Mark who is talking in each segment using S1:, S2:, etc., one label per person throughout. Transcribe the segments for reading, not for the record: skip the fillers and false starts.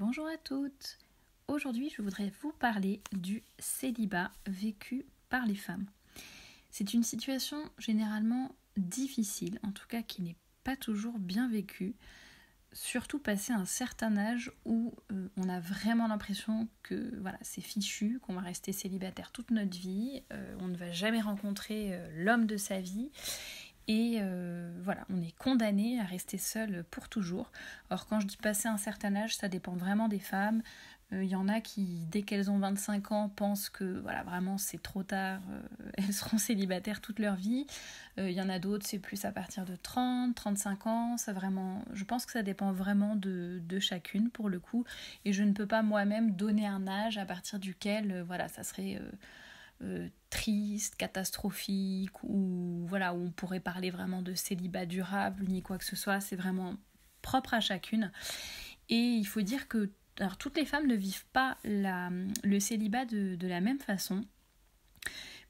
S1: Bonjour à toutes. Aujourd'hui, je voudrais vous parler du célibat vécu par les femmes. C'est une situation généralement difficile, en tout cas qui n'est pas toujours bien vécue, surtout passé un certain âge où on a vraiment l'impression que c'est fichu, qu'on va rester célibataire toute notre vie, on ne va jamais rencontrer l'homme de sa vie. Et on est condamné à rester seul pour toujours. Or, quand je dis passer un certain âge, ça dépend vraiment des femmes. Il y en a qui, dès qu'elles ont 25 ans, pensent que vraiment c'est trop tard, elles seront célibataires toute leur vie. Il y en a d'autres, c'est plus à partir de 30, 35 ans. Je pense que ça dépend vraiment de chacune pour le coup. Et je ne peux pas moi-même donner un âge à partir duquel ça serait triste, catastrophique, ou où on pourrait parler vraiment de célibat durable ni quoi que ce soit. C'est vraiment propre à chacune. Et il faut dire que toutes les femmes ne vivent pas le célibat de la même façon,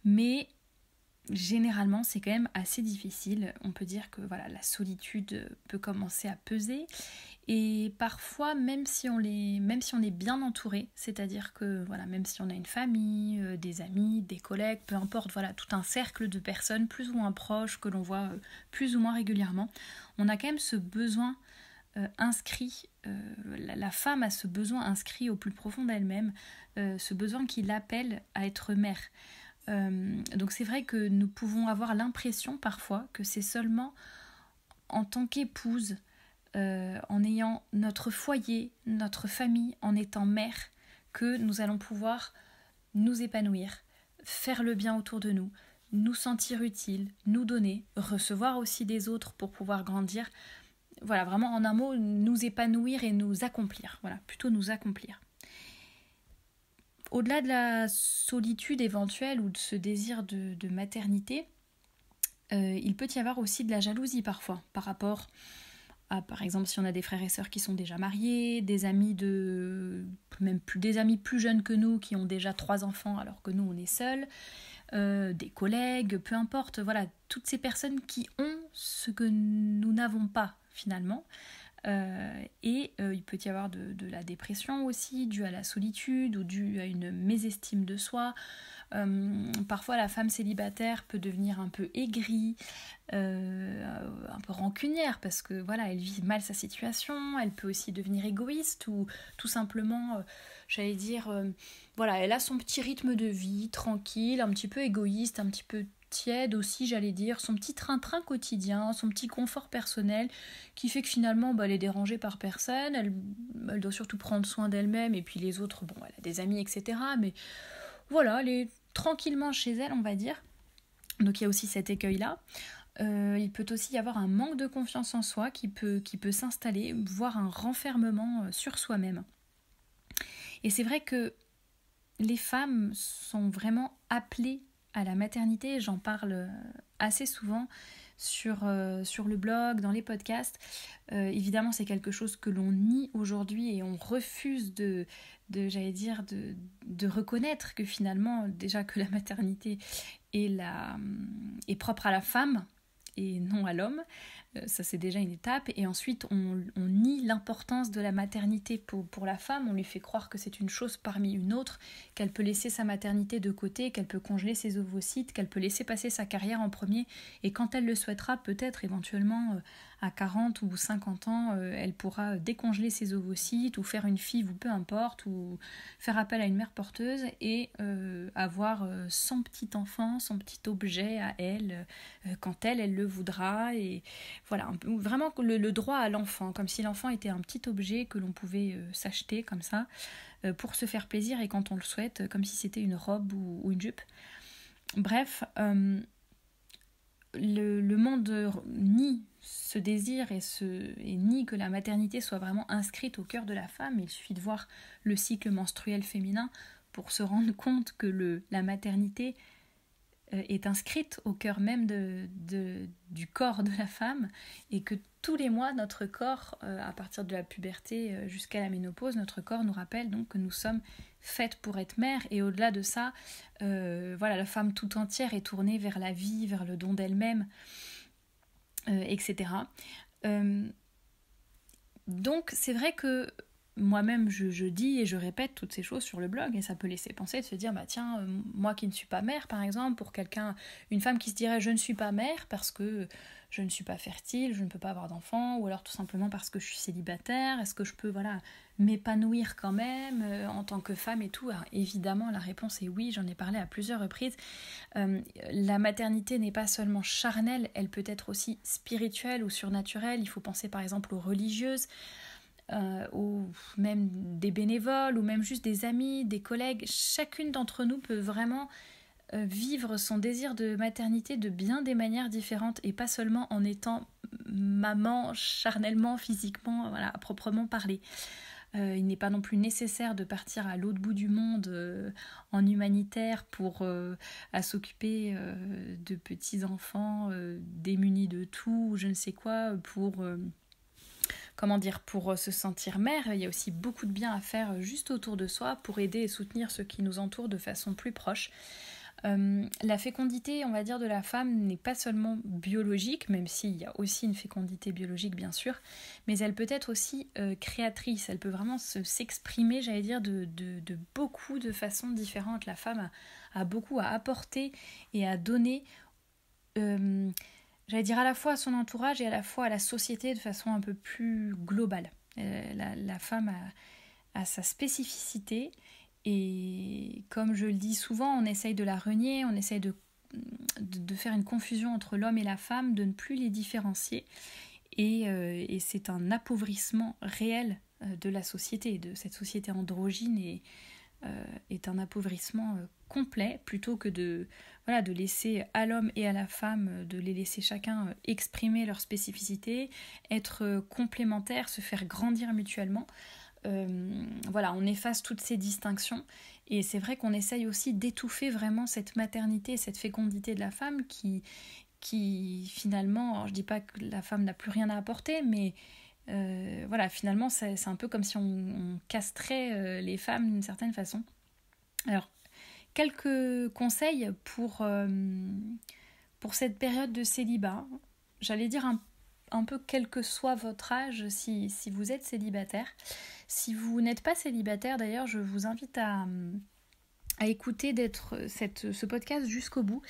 S1: mais généralement c'est quand même assez difficile. On peut dire que la solitude peut commencer à peser. Et parfois, même si on est bien entouré, c'est-à-dire que même si on a une famille, des amis, des collègues, peu importe, tout un cercle de personnes plus ou moins proches que l'on voit plus ou moins régulièrement, on a quand même ce besoin inscrit, la femme a ce besoin inscrit au plus profond d'elle-même, ce besoin qui l'appelle à être mère. Donc c'est vrai que nous pouvons avoir l'impression parfois que c'est seulement en tant qu'épouse, en ayant notre foyer, notre famille, en étant mère, que nous allons pouvoir nous épanouir, faire le bien autour de nous, nous sentir utiles, nous donner, recevoir aussi des autres pour pouvoir grandir. Vraiment en un mot, nous épanouir et nous accomplir. Plutôt nous accomplir. Au-delà de la solitude éventuelle ou de ce désir de maternité, il peut y avoir aussi de la jalousie parfois par rapport à, par exemple, si on a des frères et sœurs qui sont déjà mariés, des amis plus jeunes que nous qui ont déjà 3 enfants alors que nous on est seuls, des collègues, peu importe, toutes ces personnes qui ont ce que nous n'avons pas finalement. Il peut y avoir de la dépression aussi, due à la solitude ou due à une mésestime de soi. Parfois la femme célibataire peut devenir un peu aigrie, un peu rancunière parce que elle vit mal sa situation. Elle peut aussi devenir égoïste ou tout simplement elle a son petit rythme de vie tranquille, un petit peu égoïste, un petit peu tiède aussi, son petit train-train quotidien, son petit confort personnel qui fait que finalement elle est dérangée par personne. Elle doit surtout prendre soin d'elle-même et puis les autres, elle a des amis, etc. Mais elle est tranquillement chez elle, on va dire. Donc il y a aussi cet écueil-là. Il peut aussi y avoir un manque de confiance en soi qui peut s'installer, voire un renfermement sur soi-même. Et c'est vrai que les femmes sont vraiment appelées à la maternité. J'en parle assez souvent sur le blog, dans les podcasts. Évidemment, c'est quelque chose que l'on nie aujourd'hui et on refuse de reconnaître que finalement, déjà que la maternité est propre à la femme et non à l'homme. Ça, c'est déjà une étape. Et ensuite, on nie l'importance de la maternité pour la femme. On lui fait croire que c'est une chose parmi une autre, qu'elle peut laisser sa maternité de côté, qu'elle peut congeler ses ovocytes, qu'elle peut laisser passer sa carrière en premier. Et quand elle le souhaitera, peut-être éventuellement à 40 ou 50 ans, elle pourra décongeler ses ovocytes ou faire une FIV ou peu importe, ou faire appel à une mère porteuse et avoir son petit enfant, son petit objet à elle, quand elle le voudra. Et vraiment le droit à l'enfant, comme si l'enfant était un petit objet que l'on pouvait s'acheter comme ça, pour se faire plaisir et quand on le souhaite, comme si c'était une robe ou une jupe. Bref, le monde nie ce désir et nie que la maternité soit vraiment inscrite au cœur de la femme. Il suffit de voir le cycle menstruel féminin pour se rendre compte que la maternité est inscrite au cœur même du corps de la femme et que tous les mois, notre corps, à partir de la puberté jusqu'à la ménopause, notre corps nous rappelle donc que nous sommes faites pour être mères. Et au-delà de ça, la femme tout entière est tournée vers la vie, vers le don d'elle-même, etc. Donc c'est vrai que moi-même je dis et je répète toutes ces choses sur le blog, et ça peut laisser penser de se dire tiens, moi qui ne suis pas mère par exemple, pour quelqu'un, une femme qui se dirait je ne suis pas mère parce que je ne suis pas fertile, je ne peux pas avoir d'enfant, ou alors tout simplement parce que je suis célibataire, est-ce que je peux m'épanouir quand même en tant que femme et tout? Alors, évidemment la réponse est oui, j'en ai parlé à plusieurs reprises. La maternité n'est pas seulement charnelle, elle peut être aussi spirituelle ou surnaturelle. Il faut penser par exemple aux religieuses, ou même des bénévoles, ou même juste des amis, des collègues. Chacune d'entre nous peut vraiment vivre son désir de maternité de bien des manières différentes, et pas seulement en étant maman charnellement, physiquement, voilà, à proprement parler. Il n'est pas non plus nécessaire de partir à l'autre bout du monde en humanitaire pour à s'occuper de petits-enfants démunis de tout, je ne sais quoi, pour se sentir mère. Il y a aussi beaucoup de bien à faire juste autour de soi pour aider et soutenir ceux qui nous entourent de façon plus proche. La fécondité, on va dire, de la femme n'est pas seulement biologique, même s'il y a aussi une fécondité biologique bien sûr, mais elle peut être aussi créatrice. Elle peut vraiment s'exprimer, j'allais dire, de beaucoup de façons différentes. La femme a beaucoup à apporter et à donner, j'allais dire, à la fois à son entourage et à la fois à la société de façon un peu plus globale. La femme a sa spécificité. Et comme je le dis souvent, on essaye de la renier, on essaye de faire une confusion entre l'homme et la femme, de ne plus les différencier. Et c'est un appauvrissement réel de la société, de cette société androgyne, et est un appauvrissement complet, plutôt que de laisser à l'homme et à la femme, de les laisser chacun exprimer leur spécificité, être complémentaires, se faire grandir mutuellement. On efface toutes ces distinctions, et c'est vrai qu'on essaye aussi d'étouffer vraiment cette maternité, cette fécondité de la femme qui finalement, alors je dis pas que la femme n'a plus rien à apporter, mais finalement c'est un peu comme si on castrait les femmes d'une certaine façon. Alors, quelques conseils pour cette période de célibat, j'allais dire un peu quel que soit votre âge, si vous êtes célibataire. Si vous n'êtes pas célibataire, d'ailleurs, je vous invite à écouter ce podcast jusqu'au bout.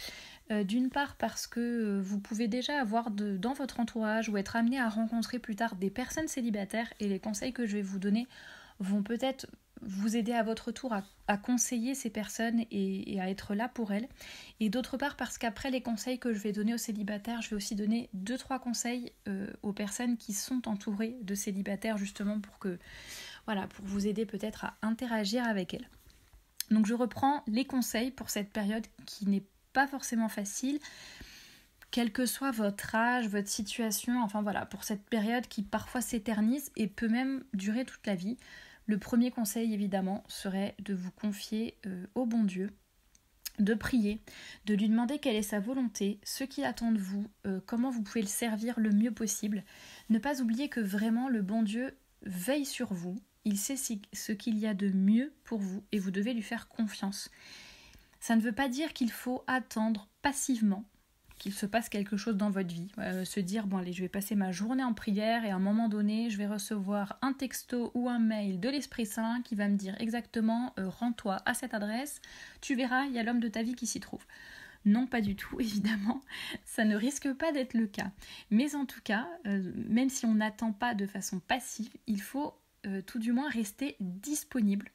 S1: D'une part parce que vous pouvez déjà avoir dans votre entourage, ou être amené à rencontrer plus tard des personnes célibataires, et les conseils que je vais vous donner vont peut-être vous aider à votre tour à conseiller ces personnes et à être là pour elles. Et d'autre part parce qu'après les conseils que je vais donner aux célibataires, je vais aussi donner 2-3 conseils aux personnes qui sont entourées de célibataires, justement pour vous aider peut-être à interagir avec elles. Donc je reprends les conseils pour cette période qui n'est pas forcément facile, quel que soit votre âge, votre situation, pour cette période qui parfois s'éternise et peut même durer toute la vie. Le premier conseil, évidemment, serait de vous confier au bon Dieu, de prier, de lui demander quelle est sa volonté, ce qu'il attend de vous, comment vous pouvez le servir le mieux possible. Ne pas oublier que vraiment le bon Dieu veille sur vous, il sait ce qu'il y a de mieux pour vous et vous devez lui faire confiance. Ça ne veut pas dire qu'il faut attendre passivement qu'il se passe quelque chose dans votre vie. Se dire, bon allez, je vais passer ma journée en prière et à un moment donné, je vais recevoir un texto ou un mail de l'Esprit Saint qui va me dire exactement, rends-toi à cette adresse, tu verras, il y a l'homme de ta vie qui s'y trouve. Non, pas du tout, évidemment, ça ne risque pas d'être le cas. Mais en tout cas, même si on n'attend pas de façon passive, il faut tout du moins rester disponible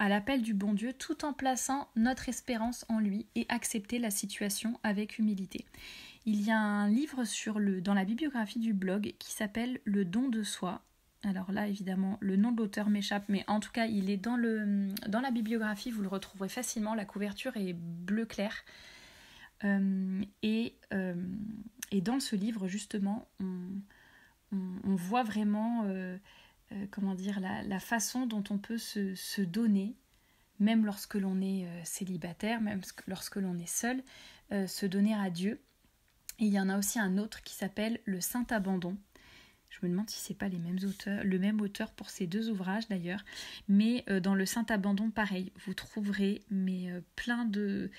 S1: à l'appel du bon Dieu, tout en plaçant notre espérance en lui et accepter la situation avec humilité. Il y a un livre dans la bibliographie du blog qui s'appelle « Le don de soi ». Alors là, évidemment, le nom de l'auteur m'échappe, mais en tout cas, il est dans la bibliographie, vous le retrouverez facilement. La couverture est bleu clair. Et dans ce livre, justement, on voit vraiment... la façon dont on peut se donner, même lorsque l'on est célibataire, même lorsque l'on est seul, se donner à Dieu. Et il y en a aussi un autre qui s'appelle Le Saint Abandon. Je me demande si c'est pas le même auteur pour ces 2 ouvrages d'ailleurs. Mais dans Le Saint Abandon, pareil, vous trouverez plein de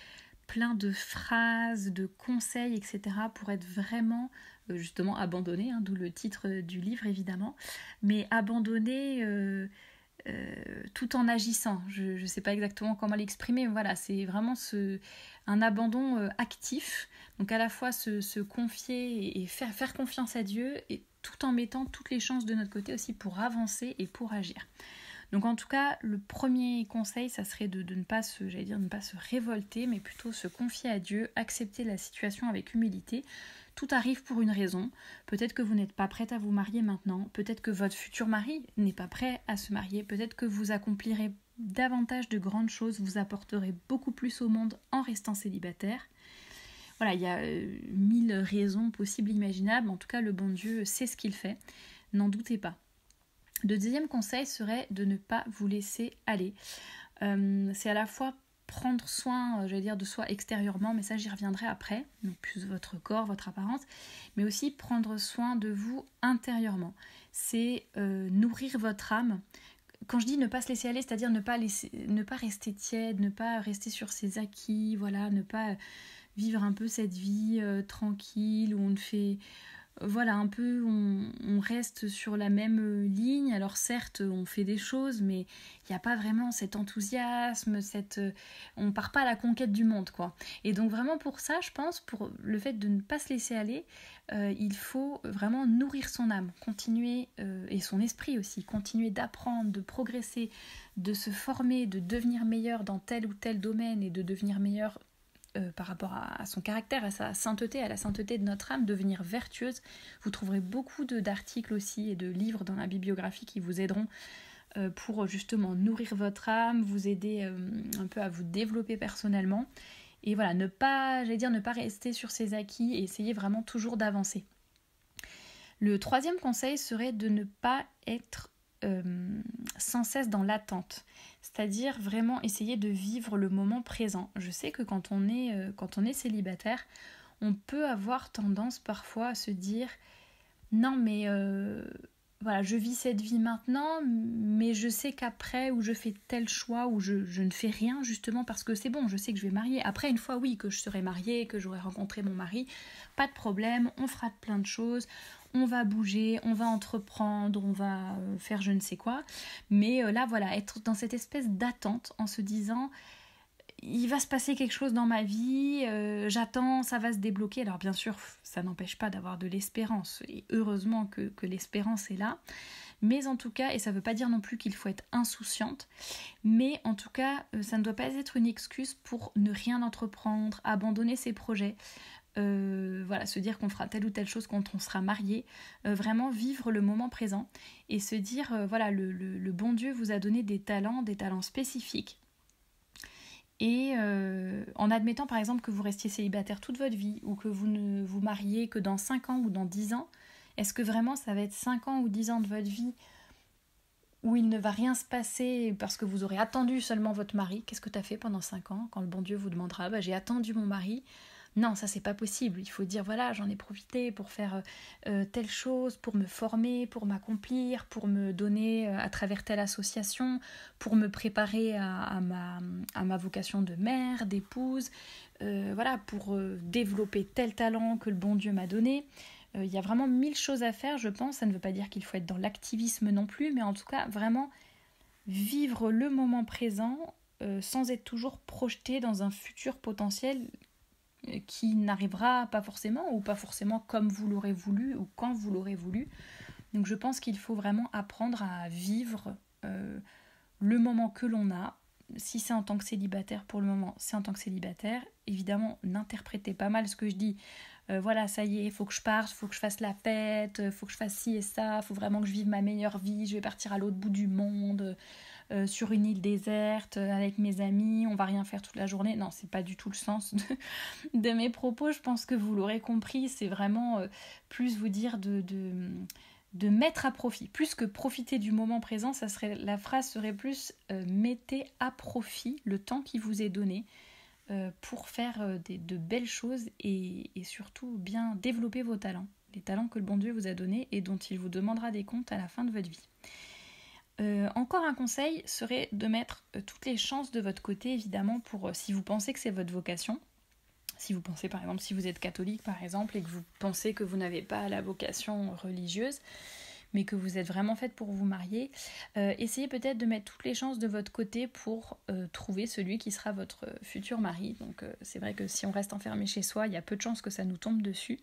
S1: plein de phrases, de conseils, etc. pour être vraiment, justement, abandonné, d'où le titre du livre évidemment, mais abandonné tout en agissant. Je ne sais pas exactement comment l'exprimer, mais voilà, c'est vraiment un abandon actif, donc à la fois se confier et faire confiance à Dieu, et tout en mettant toutes les chances de notre côté aussi pour avancer et pour agir. Donc en tout cas, le premier conseil, ça serait de ne pas ne pas se révolter, mais plutôt se confier à Dieu, accepter la situation avec humilité. Tout arrive pour une raison. Peut-être que vous n'êtes pas prête à vous marier maintenant, peut-être que votre futur mari n'est pas prêt à se marier, peut-être que vous accomplirez davantage de grandes choses, vous apporterez beaucoup plus au monde en restant célibataire. Voilà, il y a 1000 raisons possibles, imaginables. En tout cas, le bon Dieu sait ce qu'il fait, n'en doutez pas. Le deuxième conseil serait de ne pas vous laisser aller. C'est à la fois prendre soin, de soi extérieurement, mais ça j'y reviendrai après, donc plus votre corps, votre apparence, mais aussi prendre soin de vous intérieurement. C'est nourrir votre âme. Quand je dis ne pas se laisser aller, c'est-à-dire ne pas rester tiède, ne pas rester sur ses acquis, voilà, ne pas vivre un peu cette vie tranquille où on ne fait... Voilà, un peu, on reste sur la même ligne. Alors certes, on fait des choses, mais il n'y a pas vraiment cet enthousiasme, on part pas à la conquête du monde, quoi. Et donc vraiment pour ça, je pense, pour le fait de ne pas se laisser aller, il faut vraiment nourrir son âme, continuer, et son esprit aussi, continuer d'apprendre, de progresser, de se former, de devenir meilleur dans tel ou tel domaine et de devenir meilleur par rapport à son caractère, à sa sainteté, à la sainteté de notre âme, devenir vertueuse. Vous trouverez beaucoup d'articles aussi et de livres dans la bibliographie qui vous aideront pour justement nourrir votre âme, vous aider un peu à vous développer personnellement. Et voilà, ne pas rester sur ses acquis et essayer vraiment toujours d'avancer. Le troisième conseil serait de ne pas être sans cesse dans l'attente, c'est-à-dire vraiment essayer de vivre le moment présent. Je sais que quand on est célibataire, on peut avoir tendance parfois à se dire non mais voilà, je vis cette vie maintenant, mais je sais qu'après, ou je fais tel choix, ou je ne fais rien justement parce que c'est bon, je sais que je vais marier. Après, une fois, oui, que je serai mariée, que j'aurai rencontré mon mari, pas de problème, on fera plein de choses, on va bouger, on va entreprendre, on va faire je ne sais quoi. Mais là, voilà, être dans cette espèce d'attente en se disant... il va se passer quelque chose dans ma vie, j'attends, ça va se débloquer. Alors bien sûr, ça n'empêche pas d'avoir de l'espérance, et heureusement que l'espérance est là. Mais en tout cas, et ça ne veut pas dire non plus qu'il faut être insouciante, mais en tout cas, ça ne doit pas être une excuse pour ne rien entreprendre, abandonner ses projets. Voilà, se dire qu'on fera telle ou telle chose quand on sera marié, vraiment vivre le moment présent et se dire, voilà, le bon Dieu vous a donné des talents spécifiques. Et en admettant par exemple que vous restiez célibataire toute votre vie ou que vous ne vous mariez que dans 5 ans ou dans 10 ans, est-ce que vraiment ça va être 5 ans ou 10 ans de votre vie où il ne va rien se passer parce que vous aurez attendu seulement votre mari? Qu'est-ce que tu as fait pendant 5 ans quand le bon Dieu vous demandera j'ai attendu mon mari? Non, ça c'est pas possible. Il faut dire voilà, j'en ai profité pour faire telle chose, pour me former, pour m'accomplir, pour me donner à travers telle association, pour me préparer à ma vocation de mère, d'épouse, voilà, pour développer tel talent que le bon Dieu m'a donné. Il y a vraiment 1000 choses à faire, je pense. Ça ne veut pas dire qu'il faut être dans l'activisme non plus, mais en tout cas, vraiment vivre le moment présent sans être toujours projeté dans un futur potentiel qui n'arrivera pas forcément ou pas forcément comme vous l'aurez voulu ou quand vous l'aurez voulu. Donc je pense qu'il faut vraiment apprendre à vivre le moment que l'on a. Si c'est en tant que célibataire, pour le moment, c'est en tant que célibataire. Évidemment, n'interprétez pas mal ce que je dis. Voilà, ça y est, il faut que je parte, il faut que je fasse la fête, il faut que je fasse ci et ça, il faut vraiment que je vive ma meilleure vie, je vais partir à l'autre bout du monde, sur une île déserte, avec mes amis, on va rien faire toute la journée. Non, c'est pas du tout le sens de mes propos, je pense que vous l'aurez compris, c'est vraiment plus vous dire de mettre à profit, plus que profiter du moment présent, la phrase serait plus mettez à profit le temps qui vous est donné pour faire de belles choses et surtout bien développer vos talents, les talents que le bon Dieu vous a donnés et dont il vous demandera des comptes à la fin de votre vie. Encore un conseil serait de mettre toutes les chances de votre côté, évidemment, pour si vous pensez que c'est votre vocation. Si vous pensez par exemple, si vous êtes catholique par exemple et que vous pensez que vous n'avez pas la vocation religieuse, mais que vous êtes vraiment faite pour vous marier, essayez peut-être de mettre toutes les chances de votre côté pour trouver celui qui sera votre futur mari. Donc c'est vrai que si on reste enfermé chez soi, il y a peu de chances que ça nous tombe dessus,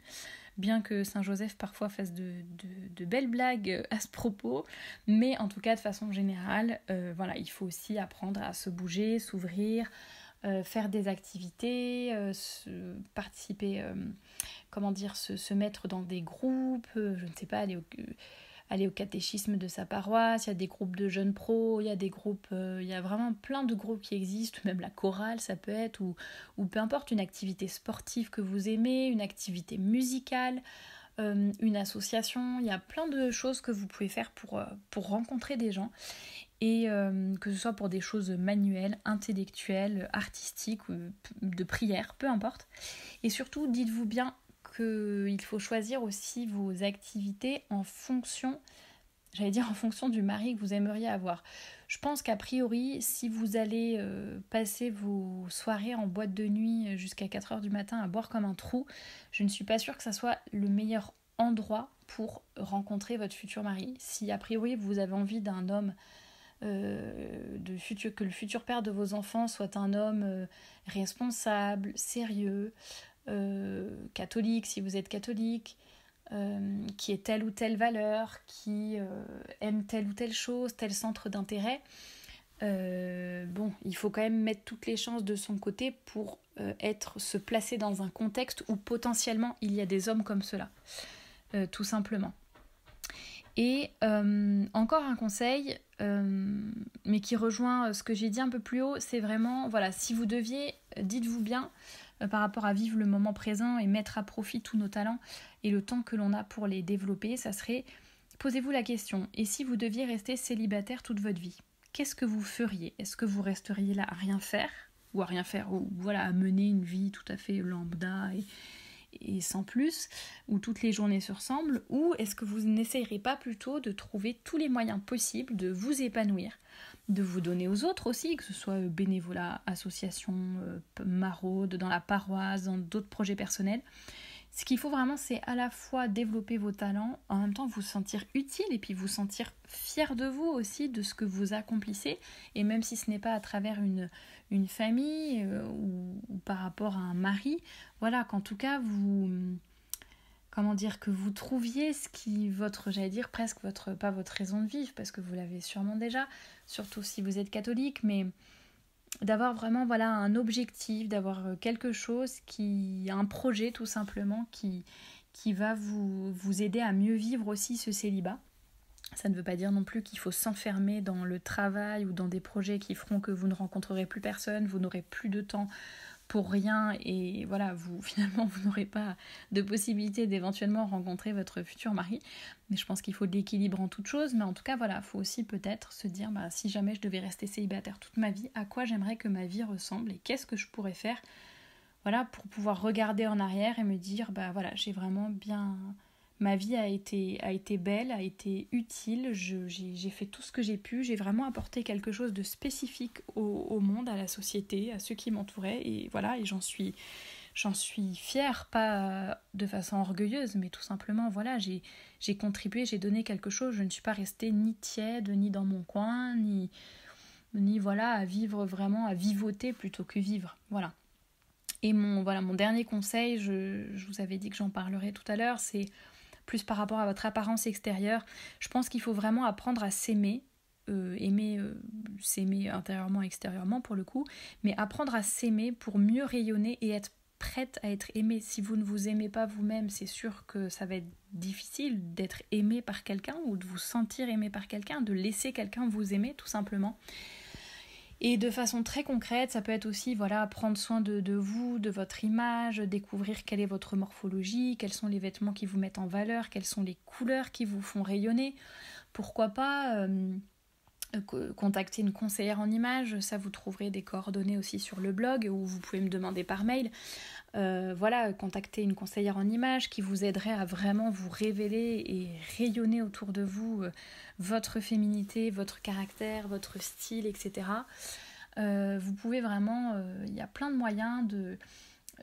S1: bien que Saint-Joseph parfois fasse de belles blagues à ce propos, mais en tout cas de façon générale, voilà, il faut aussi apprendre à se bouger, s'ouvrir, faire des activités, participer, se mettre dans des groupes, je ne sais pas, aller au catéchisme de sa paroisse, il y a des groupes de jeunes pros, il y a des groupes, il y a vraiment plein de groupes qui existent, même la chorale ça peut être, ou peu importe, une activité sportive que vous aimez, une activité musicale, une association, il y a plein de choses que vous pouvez faire pour rencontrer des gens, et que ce soit pour des choses manuelles, intellectuelles, artistiques, ou de prière, peu importe. Et surtout, dites-vous bien qu'il faut choisir aussi vos activités en fonction du mari que vous aimeriez avoir. Je pense qu'a priori, si vous allez passer vos soirées en boîte de nuit jusqu'à 4h du matin à boire comme un trou, je ne suis pas sûre que ça soit le meilleur endroit pour rencontrer votre futur mari. Si a priori vous avez envie d'un homme, que le futur père de vos enfants soit un homme responsable, sérieux, catholique si vous êtes catholique, qui ait telle ou telle valeur, qui aime telle ou telle chose, tel centre d'intérêt, il faut quand même mettre toutes les chances de son côté pour se placer dans un contexte où potentiellement il y a des hommes comme cela, tout simplement. Et encore un conseil, mais qui rejoint ce que j'ai dit un peu plus haut, c'est vraiment, voilà, si vous deviez, dites-vous bien, par rapport à vivre le moment présent et mettre à profit tous nos talents et le temps que l'on a pour les développer, ça serait, posez-vous la question, et si vous deviez rester célibataire toute votre vie, qu'est-ce que vous feriez ? Est-ce que vous resteriez là à rien faire, ou voilà, à mener une vie tout à fait lambda et sans plus, où toutes les journées se ressemblent, ou est-ce que vous n'essayerez pas plutôt de trouver tous les moyens possibles de vous épanouir, de vous donner aux autres aussi, que ce soit bénévolat, association, maraude, dans la paroisse, dans d'autres projets personnels. Ce qu'il faut vraiment, c'est à la fois développer vos talents, en même temps vous sentir utile et puis vous sentir fier de vous aussi, de ce que vous accomplissez. Et même si ce n'est pas à travers une famille ou par rapport à un mari, voilà, qu'en tout cas que vous trouviez ce qui, pas votre raison de vivre, parce que vous l'avez sûrement déjà, surtout si vous êtes catholique, mais d'avoir vraiment un objectif, d'avoir quelque chose un projet tout simplement qui va vous aider à mieux vivre aussi ce célibat. Ça ne veut pas dire non plus qu'il faut s'enfermer dans le travail ou dans des projets qui feront que vous ne rencontrerez plus personne, vous n'aurez plus de temps pour rien et voilà, vous n'aurez pas de possibilité d'éventuellement rencontrer votre futur mari. Mais je pense qu'il faut de l'équilibre en toute chose, mais en tout cas voilà, il faut aussi peut-être se dire si jamais je devais rester célibataire toute ma vie, à quoi j'aimerais que ma vie ressemble et qu'est-ce que je pourrais faire, voilà, pour pouvoir regarder en arrière et me dire j'ai vraiment bien, ma vie a été belle, a été utile, j'ai fait tout ce que j'ai pu, j'ai vraiment apporté quelque chose de spécifique au monde, à la société, à ceux qui m'entouraient, et voilà, et j'en suis fière, pas de façon orgueilleuse, mais tout simplement, voilà, j'ai contribué, j'ai donné quelque chose, je ne suis pas restée ni tiède, ni dans mon coin, ni voilà, à vivre vraiment, à vivoter plutôt que vivre, voilà. Et mon dernier conseil, je vous avais dit que j'en parlerai tout à l'heure, c'est plus par rapport à votre apparence extérieure. Je pense qu'il faut vraiment apprendre à s'aimer, s'aimer intérieurement, extérieurement pour le coup, mais apprendre à s'aimer pour mieux rayonner et être prête à être aimée. Si vous ne vous aimez pas vous-même, c'est sûr que ça va être difficile d'être aimé par quelqu'un ou de vous sentir aimé par quelqu'un, de laisser quelqu'un vous aimer tout simplement. Et de façon très concrète, ça peut être aussi prendre soin de vous, de votre image, découvrir quelle est votre morphologie, quels sont les vêtements qui vous mettent en valeur, quelles sont les couleurs qui vous font rayonner. Pourquoi pas contacter une conseillère en images, ça vous trouverez des coordonnées aussi sur le blog ou vous pouvez me demander par mail. Contacter une conseillère en images qui vous aiderait à vraiment vous révéler et rayonner autour de vous votre féminité, votre caractère, votre style, etc. Vous pouvez vraiment, il y a plein de moyens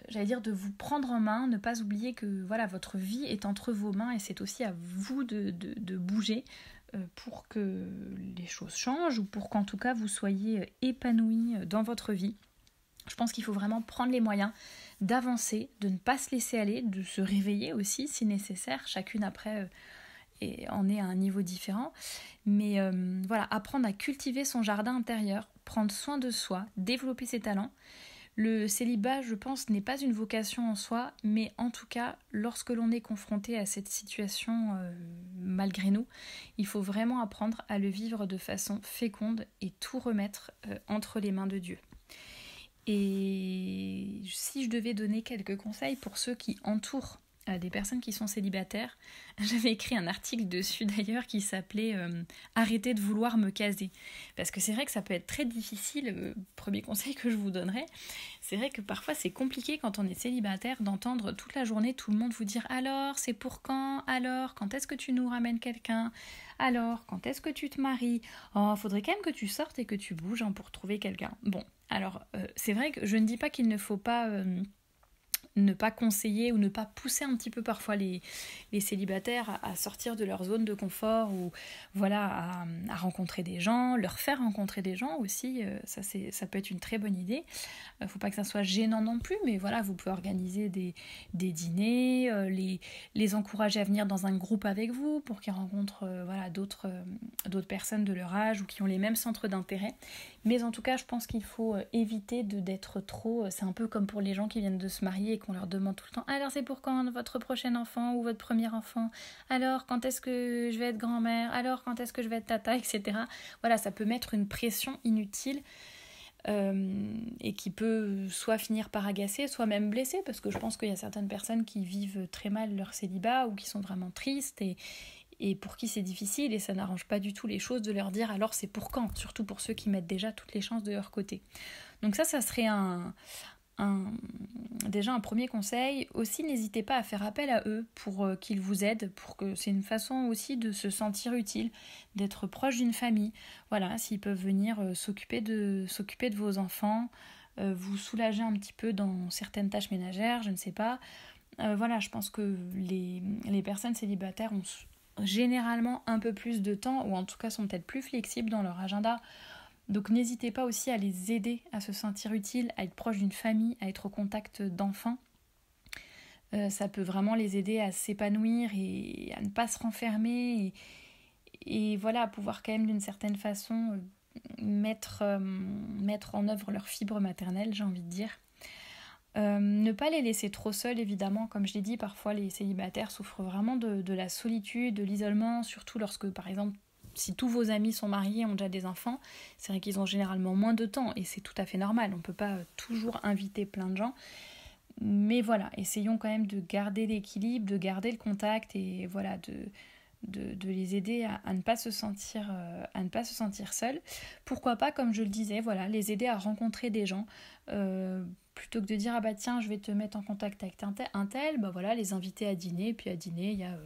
S1: de vous prendre en main, ne pas oublier que voilà, votre vie est entre vos mains et c'est aussi à vous de bouger pour que les choses changent ou pour qu'en tout cas vous soyez épanoui dans votre vie. Je pense qu'il faut vraiment prendre les moyens d'avancer, de ne pas se laisser aller, de se réveiller aussi si nécessaire, chacune après et en est à un niveau différent. Mais voilà, apprendre à cultiver son jardin intérieur, prendre soin de soi, développer ses talents. Le célibat, je pense, n'est pas une vocation en soi, mais en tout cas, lorsque l'on est confronté à cette situation, malgré nous, il faut vraiment apprendre à le vivre de façon féconde et tout remettre entre les mains de Dieu. Et si je devais donner quelques conseils pour ceux qui entourent des personnes qui sont célibataires, j'avais écrit un article dessus d'ailleurs qui s'appelait Arrêtez de vouloir me caser. Parce que c'est vrai que ça peut être très difficile, premier conseil que je vous donnerais, c'est vrai que parfois c'est compliqué quand on est célibataire d'entendre toute la journée tout le monde vous dire alors c'est pour quand est-ce que tu nous ramènes quelqu'un, alors quand est-ce que tu te maries, oh faudrait quand même que tu sortes et que tu bouges pour trouver quelqu'un. Bon, alors c'est vrai que je ne dis pas qu'il ne faut pas ne pas conseiller ou ne pas pousser un petit peu parfois les célibataires à sortir de leur zone de confort ou voilà à rencontrer des gens, leur faire rencontrer des gens aussi, ça peut être une très bonne idée. Faut pas que ça soit gênant non plus, mais voilà, vous pouvez organiser des dîners, les encourager à venir dans un groupe avec vous pour qu'ils rencontrent voilà, d'autres personnes de leur âge ou qui ont les mêmes centres d'intérêt. Mais en tout cas, je pense qu'il faut éviter d'être trop... C'est un peu comme pour les gens qui viennent de se marier et qu'on leur demande tout le temps « Alors c'est pour quand votre prochain enfant ou votre premier enfant ? Alors quand est-ce que je vais être grand-mère ? Alors quand est-ce que je vais être tata ?» etc. Voilà, ça peut mettre une pression inutile et qui peut soit finir par agacer, soit même blesser, parce que je pense qu'il y a certaines personnes qui vivent très mal leur célibat ou qui sont vraiment tristes et pour qui c'est difficile et ça n'arrange pas du tout les choses de leur dire alors c'est pour quand, surtout pour ceux qui mettent déjà toutes les chances de leur côté. Donc ça serait déjà un premier conseil. Aussi, n'hésitez pas à faire appel à eux pour qu'ils vous aident, pour que c'est une façon aussi de se sentir utile, d'être proche d'une famille. Voilà, s'ils peuvent venir s'occuper de vos enfants, vous soulager un petit peu dans certaines tâches ménagères, je ne sais pas. Voilà, je pense que les personnes célibataires ont généralement un peu plus de temps, ou en tout cas sont peut-être plus flexibles dans leur agenda. Donc n'hésitez pas aussi à les aider à se sentir utiles, à être proche d'une famille, à être au contact d'enfants. Ça peut vraiment les aider à s'épanouir et à ne pas se renfermer et voilà, à pouvoir quand même d'une certaine façon mettre en œuvre leur fibre maternelle, j'ai envie de dire. Ne pas les laisser trop seuls, évidemment, comme je l'ai dit, parfois les célibataires souffrent vraiment de la solitude, de l'isolement, surtout lorsque, par exemple, si tous vos amis sont mariés, ont déjà des enfants, c'est vrai qu'ils ont généralement moins de temps, et c'est tout à fait normal, on ne peut pas toujours inviter plein de gens, mais voilà, essayons quand même de garder l'équilibre, de garder le contact, et voilà, de les aider à ne pas se sentir seuls. Pourquoi pas, comme je le disais, voilà, les aider à rencontrer des gens, plutôt que de dire ah bah tiens je vais te mettre en contact avec un tel, bah voilà, les inviter à dîner, et puis à dîner il y a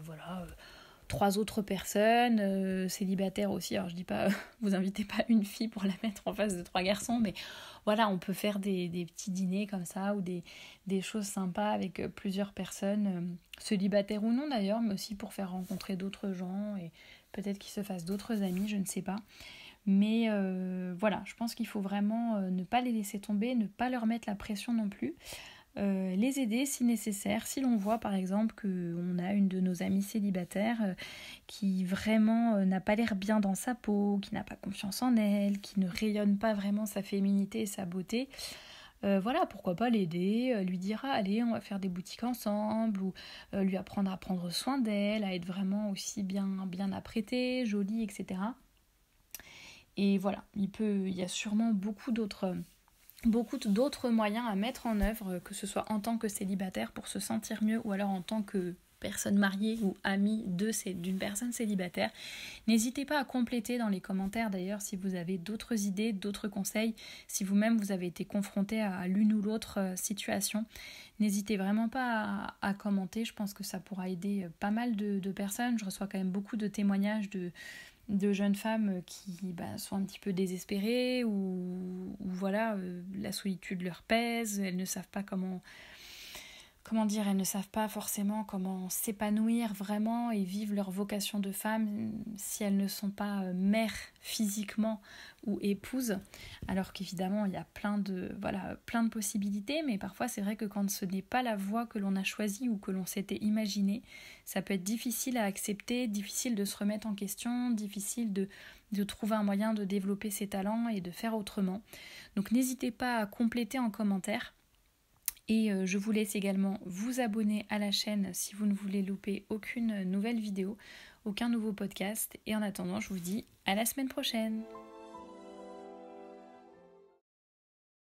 S1: 3 autres personnes célibataires aussi. Alors je dis pas vous invitez pas une fille pour la mettre en face de 3 garçons, mais voilà, on peut faire des petits dîners comme ça ou des choses sympas avec plusieurs personnes, célibataires ou non d'ailleurs, mais aussi pour faire rencontrer d'autres gens et peut-être qu'ils se fassent d'autres amis, je ne sais pas. Mais voilà, je pense qu'il faut vraiment ne pas les laisser tomber, ne pas leur mettre la pression non plus. Les aider si nécessaire. Si l'on voit par exemple qu'on a une de nos amies célibataires qui vraiment n'a pas l'air bien dans sa peau, qui n'a pas confiance en elle, qui ne rayonne pas vraiment sa féminité et sa beauté, voilà, pourquoi pas l'aider, lui dire allez on va faire des boutiques ensemble ou lui apprendre à prendre soin d'elle, à être vraiment aussi bien apprêtée, jolie, etc. Et voilà, il y a sûrement beaucoup d'autres moyens à mettre en œuvre, que ce soit en tant que célibataire pour se sentir mieux ou alors en tant que personne mariée ou amie d'une personne célibataire. N'hésitez pas à compléter dans les commentaires d'ailleurs si vous avez d'autres idées, d'autres conseils, si vous-même vous avez été confronté à l'une ou l'autre situation. N'hésitez vraiment pas à commenter, je pense que ça pourra aider pas mal de personnes. Je reçois quand même beaucoup de témoignages de jeunes femmes qui sont un petit peu désespérées ou voilà, la solitude leur pèse, elles ne savent pas comment elles ne savent pas forcément comment s'épanouir vraiment et vivre leur vocation de femme si elles ne sont pas mères physiquement ou épouses. Alors qu'évidemment, il y a plein de possibilités, mais parfois c'est vrai que quand ce n'est pas la voie que l'on a choisie ou que l'on s'était imaginé, ça peut être difficile à accepter, difficile de se remettre en question, difficile de trouver un moyen de développer ses talents et de faire autrement. Donc n'hésitez pas à compléter en commentaire. Et je vous laisse également vous abonner à la chaîne si vous ne voulez louper aucune nouvelle vidéo, aucun nouveau podcast. Et en attendant, je vous dis à la semaine prochaine.